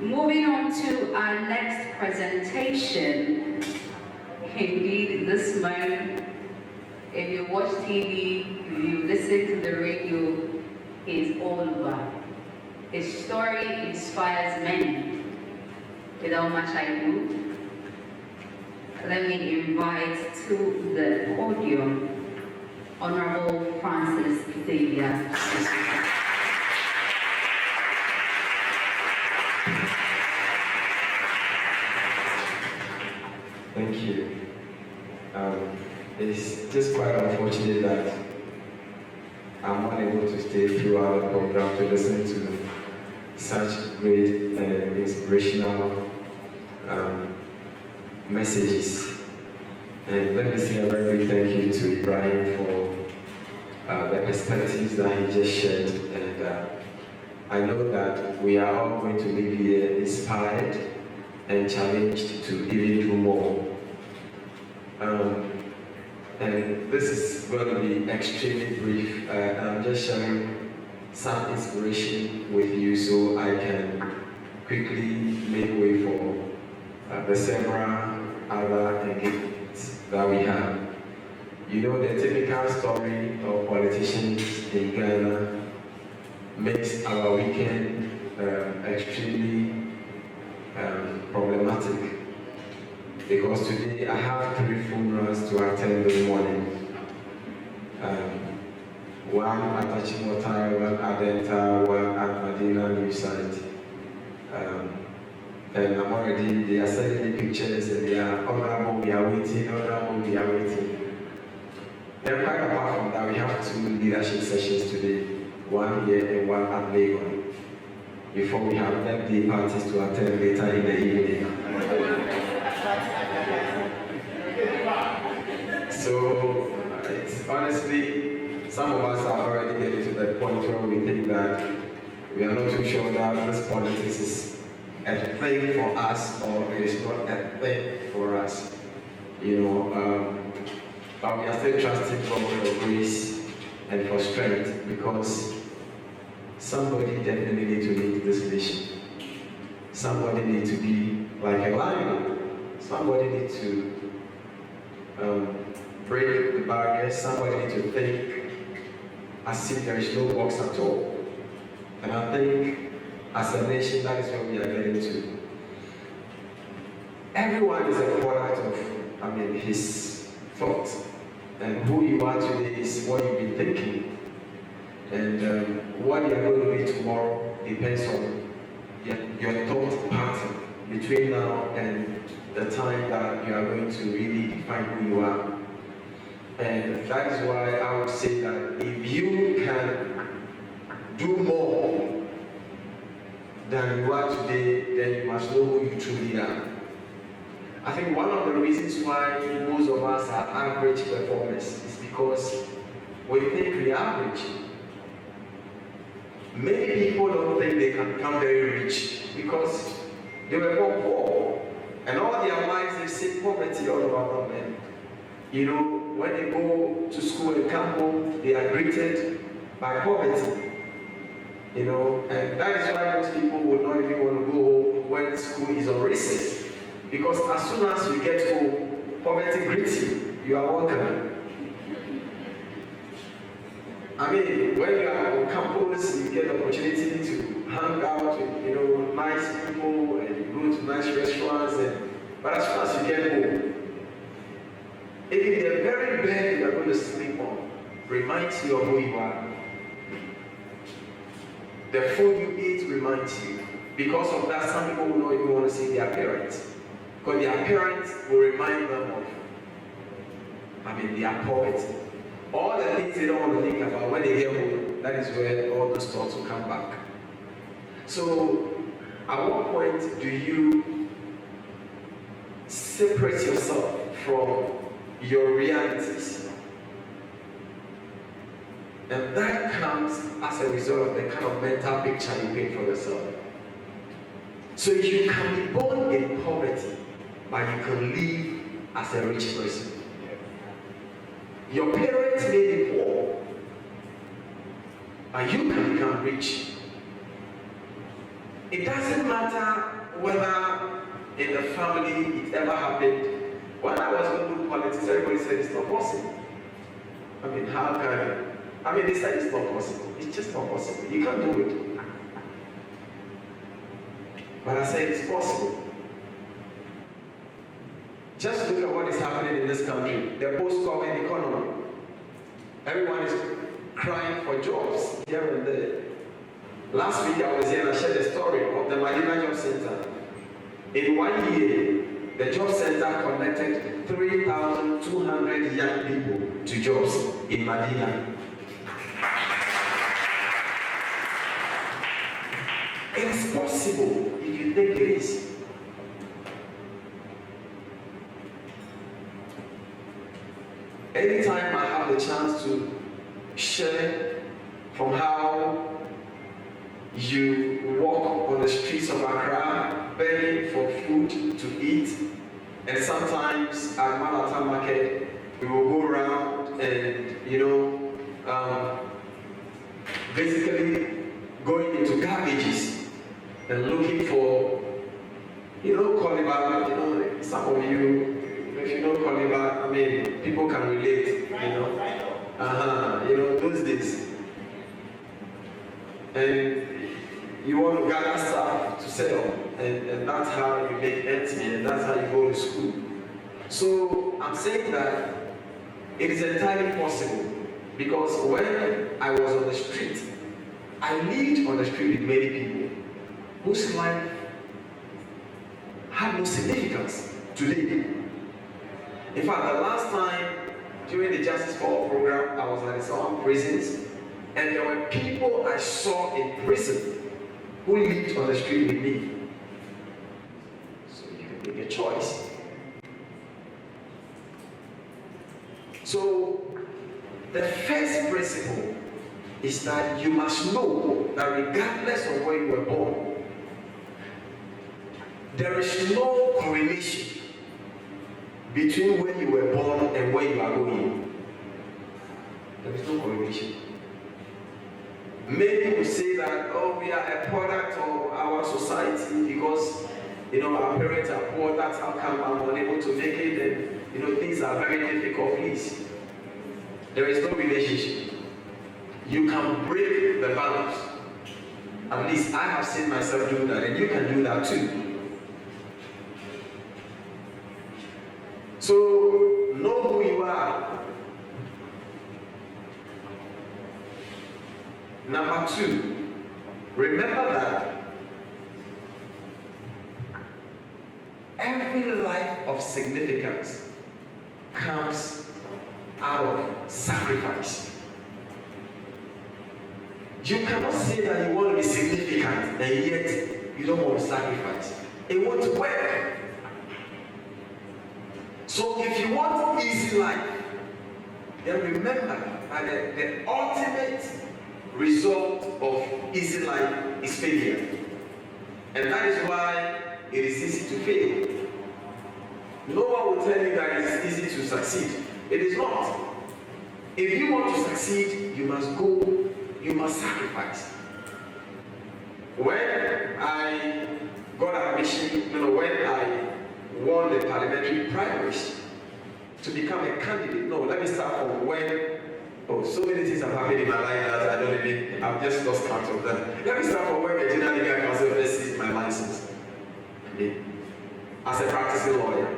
Moving on to our next presentation. Indeed, this man, if you watch TV, if you listen to the radio, is all over. His story inspires many. Without much ado, let me invite to the podium Honourable Francis Xavier Sosu. Thank you. It's just quite unfortunate that I'm unable to stay throughout the program to listen to such great and inspirational messages. And let me say a very big thank you to Ibrahim for the perspectives that he just shared. And I know that we are all going to leave here inspired and challenged to even do more. And this is going to be extremely brief. I'm just sharing some inspiration with you so I can quickly make way for the several other engagements that we have. You know, the typical story of politicians in Ghana makes our weekend extremely problematic. Because today I have 3 funerals to attend this morning. One at Achimota, one at Denta, one at Medina New Site. And I'm already, they are sending me pictures and they are honourable, we are waiting, honourable, we are waiting. Then quite apart from that, we have 2 leadership sessions today, one here and one at Lagos, before we have birthday parties to attend later in the evening. So, it's honestly, some of us are already getting to that point where we think that we are not too sure that this politics is a thing for us or it is not a thing for us. You know, but we are still trusting God for grace and for strength because somebody definitely needs to lead this nation. Somebody needs to be like a lion. Somebody needs to break the barriers. Somebody needs to think as if there is no box at all. And I think as a nation, that is what we are getting to. Everyone is a product of, his thoughts. And who you are today is what you've been thinking. And what you're going to be tomorrow depends on your thought pattern between now and the time that you are going to really define who you are. And that is why I would say that if you can do more than you are today, then you must know who you truly are. I think one of the reasons why most of us are average performers is because we think we are average. Many people don't think they can become very rich because they were born poor. And all their lives they see poverty all about them. You know, when they go to school and come home, they are greeted by poverty. You know, and that is why most people would not even want to go home when school is on recess. Because as soon as you get home, poverty greets you. You are welcome. I mean, when you are on campus, you get the opportunity to hang out with, nice people and you go to nice restaurants. But as soon as you get home, even the very bed you are going to sleep on reminds you of who you are. The food you eat reminds you. Because of that, some people will not even want to see their parents. Because their parents will remind them of, their poverty. All the things they don't want to think about when they get home, that is where all those thoughts will come back. So, at what point do you separate yourself from your realities? And that comes as a result of the kind of mental picture you paint for yourself. So you can be born in poverty, but you can live as a rich person. Your parents may be poor, but you can become rich. It doesn't matter whether in the family it ever happened. When I was going to do politics, everybody said it's not possible. I mean, how can they said it's not possible. It's just not possible. You can't do it. But I said it's possible. Just look at what is happening in this country, the post-COVID economy. Everyone is crying for jobs here and there. Last week I was here and I shared the story of the Maiden Job Center. In 1 year, the job center connected 3,200 young people to jobs in Medina. It is possible if you think it is. Anytime I have the chance to share from how you walk on the streets of Accra begging for food to eat, and sometimes at Malata Market we will go around and basically going into garbages and looking for Koliba. Some of you, if you know Koliba, I mean, people can relate, those days. And you want to gather stuff to sell, and that's how you make ends meet, and that's how you go to school. So I'm saying that it is entirely possible, because when I was on the street, I lived on the street with many people whose life had no significance today. In fact, the last time during the Justice for All program, I was at some prisons, and there were people I saw in prison who lived on the street with me. So you can make a choice. So the first principle is that you must know that regardless of where you were born, there is no correlation between where you were born and where you are going. There is no correlation. Many people say that, we are a product of our society because, our parents are poor, that's how come I'm unable to make it, and, things are very difficult. Please, there is no relationship. You can break the balance. At least I have seen myself do that, and you can do that too. So, know who you are. Number 2, remember that every life of significance comes out of sacrifice. You cannot say that you want to be significant and yet you don't want to sacrifice. It won't work. So if you want easy life, then remember that the ultimate result of easy life is failure. And that is why it is easy to fail. No one will tell you that it is easy to succeed. It is not. If you want to succeed, you must go, you must sacrifice. When I got admission, when I won the parliamentary primaries to become a candidate, let me start from when. So many things have happened in my life that I've just lost count of them. Let me start from when the General Legal Council first seized my license. As a practicing lawyer.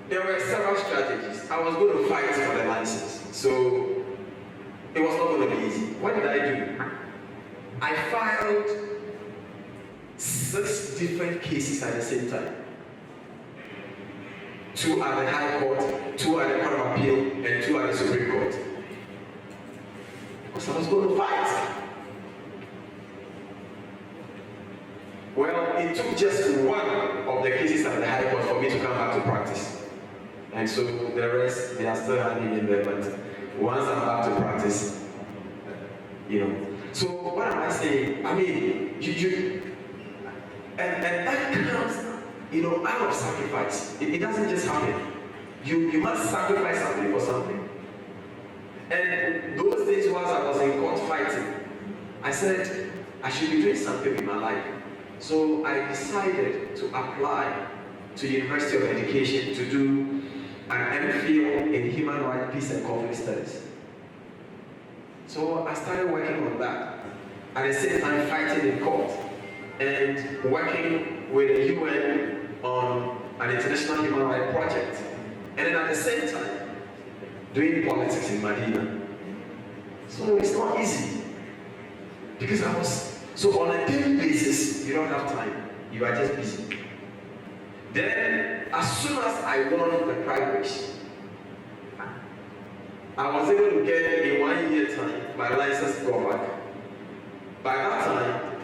There were several strategies. I was going to fight for the license. So it was not going to be easy. What did I do? I filed 6 different cases at the same time. 2 at the High Court, 2 at the Court of Appeal, and 2 at the Supreme Court. Because I was going to fight. Well, it took just one of the cases at the High Court for me to come back to practice. And so the rest, they are still hanging in there, but once I'm back to practice, So what am I saying? I mean, and that comes out of sacrifice. It doesn't just happen. You must sacrifice something for something. And those days whilst I was in court fighting, I said, I should be doing something with my life. So I decided to apply to University of Education to do an MPhil in Human Rights, Peace and Conflict Studies. So I started working on that. At the same time fighting in court and working with the UN on an international human rights project. And then at the same time, doing politics in Medina. So it's not easy. Because so on a daily basis, you don't have time. You are just busy. Then, as soon as I won the primaries, I was able to get in 1 year time my license to go back. By that time,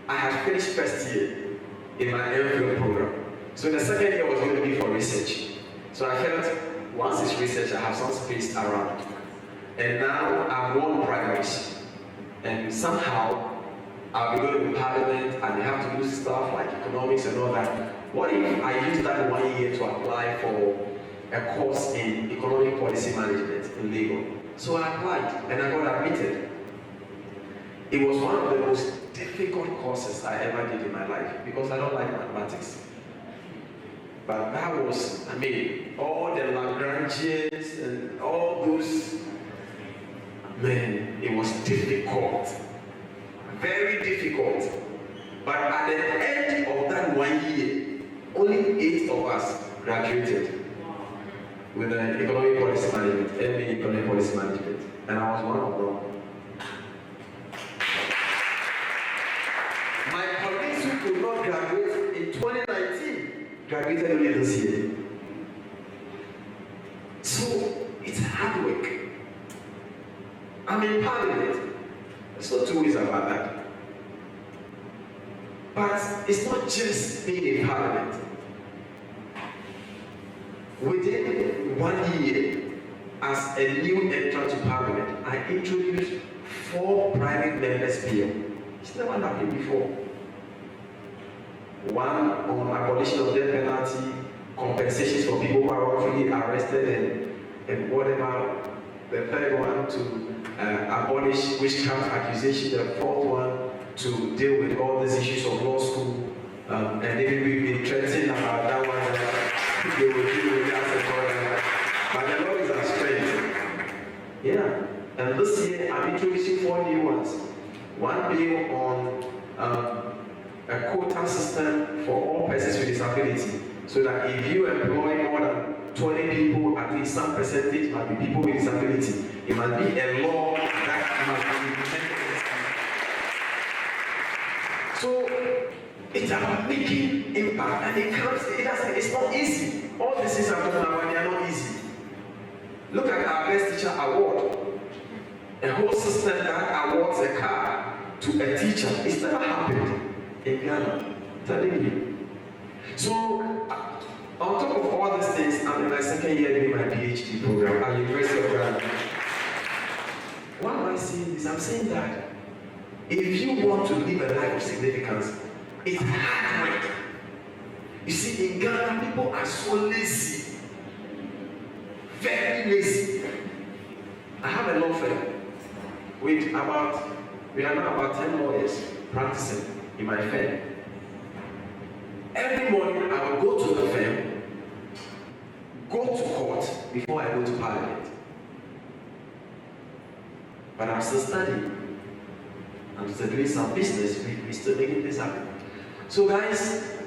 I had finished first year in my MPhil program. So the second year was going to be for research. So I felt once it's research, I have some space around. And now I've won primaries. And somehow I'll be going to Parliament and they have to do stuff like economics and all that. What if I use that 1 year to apply for a course in economic policy management in legal? So I applied and I got admitted. It was one of the most difficult courses I ever did in my life because I don't like mathematics. But that was, all the Lagrangians and all those, it was difficult. Very difficult. But at the end of that 1 year, only 8 of us graduated with an economic policy management, MA economic policy management, and I was one of them. My colleagues who could not graduate in 2019 graduated only this year. So it's hard work. I'm in Parliament. There's no two ways about that. But it's not just being in Parliament. Within 1 year, as a new entrant to Parliament, I introduced 4 private members' bill. It's never happened before. One on abolition of death penalty, compensations for people who are wrongfully arrested, and whatever. The third one to abolish witchcraft accusation. The fourth one to deal with all these issues of law school. And then we've been threatening about that one. They will deal with that. But the Lord is our strength. Yeah. And this year I'm introducing 4 new ones. One bill on a quota system for all persons with disability. So that if you employ more than 20 people, at least some percentage might be people with disability. It might be a law that must be implemented. So it's about making impact, and it's not easy. All these things I'm talking about, they are not easy. Look at our Best Teacher Award. A whole system that awards a car to a teacher. It's never happened in Ghana. I'm telling you. So, on top of all these things, I'm in my second year doing my PhD program at University of Ghana. Why am I saying this? I'm saying that if you want to live a life of significance, it's hard work. You see, in Ghana, people are so lazy. Very lazy. I have a law firm with we are now about 10 lawyers practicing in my firm. Every morning I will go to the firm, go to court before I go to Parliament. But I'm still studying. I'm still doing some business. We're still making this happen. So guys,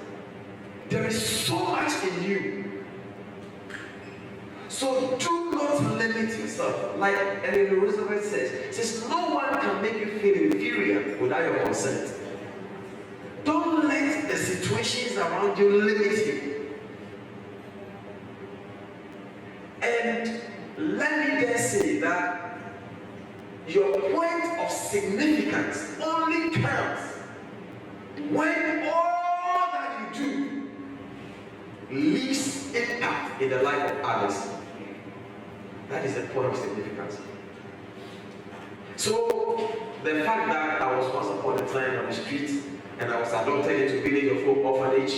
there is so much in you. So do not limit yourself. Like Eleanor Roosevelt says no one can make you feel inferior without your consent. Don't let the situations around you limit you. And let me dare say that your point of significance only counts when all that you do leaves impact in the life of others. That is the point of significance. So, the fact that I was once upon a time on the street and I was adopted into Village of Hope Orphanage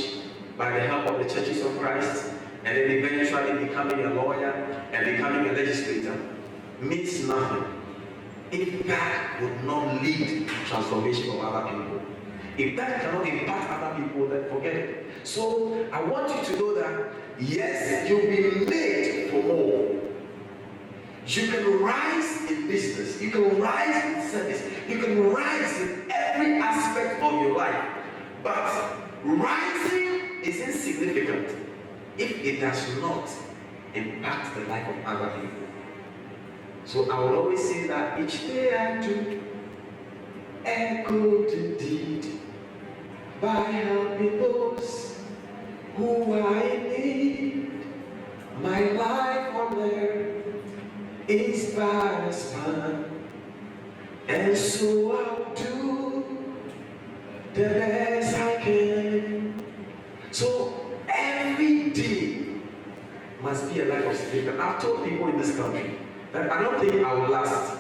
by the help of the Churches of Christ, and then eventually becoming a lawyer and becoming a legislator means nothing. if that would not lead to transformation of other people. If that cannot impact other people, then forget it. So I want you to know that yes, you'll be made for more. You can rise in business, you can rise in service, you can rise in every aspect of your life. But rising is insignificant if it does not impact the life of other people. So I will always say that each day I do a good deed by helping those who are in need. My life on earth is but a span, and so I'll do the best I can. So every day must be a life of significance. I've told people in this country that I don't think I will last.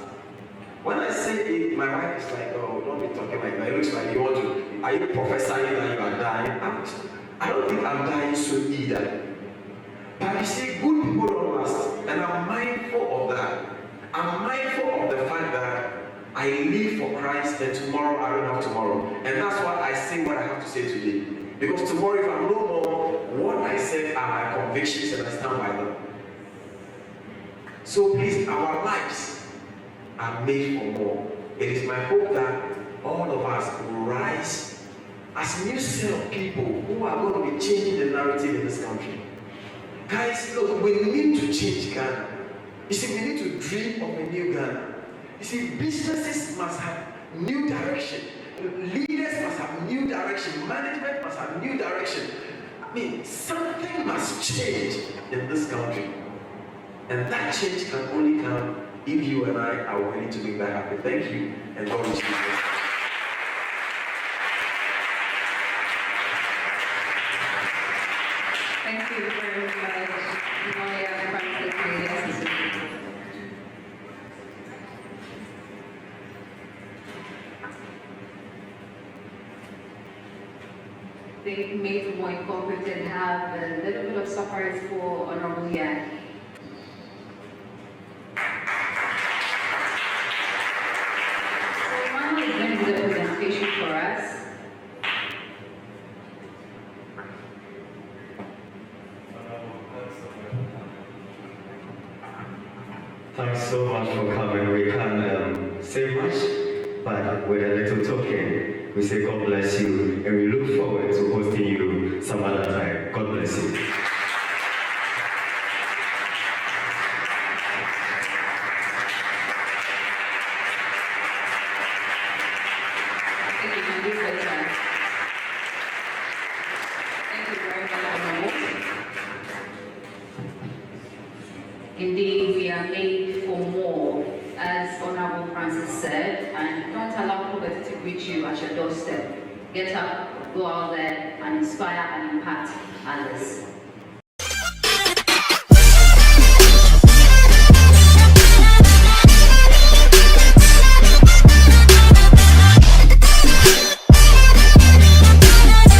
When I say it, my wife is like, oh, don't be talking like that. It looks like you want to, are you prophesying that you are dying? I don't think I'm dying soon either. But you see, good people don't last. And I'm mindful of that. I'm mindful of the fact that I live for Christ and tomorrow I don't have tomorrow. And that's why I say what I have to say today. Because tomorrow, if I'm no more, what I said are my convictions and I stand by them. So please, our lives are made for more. It is my hope that all of us will rise as new set of people who are going to be changing the narrative in this country. Guys, look, we need to change Ghana. You see, we need to dream of a new Ghana. You see, businesses must have new direction. Leaders must have new direction. Management must have new direction. I mean, something must change in this country. And that change can only come if you and I are willing to make that happen. Thank you, and God bless you. Thank you very much, Honourable Francis Xavier Sosu. They made more incorporated have a little bit of surprise for Honourable Yan. So Mama is going to do the presentation for us. Thanks so much for coming. We can't say much, but with a little token, we say God bless you, and we look forward to hosting you some other time. God bless you. Thank you very much, Honourable. Indeed, we are made for more, as Honourable Francis said, and don't allow poverty to greet you at your doorstep. Get up, go out there, and inspire and impact others.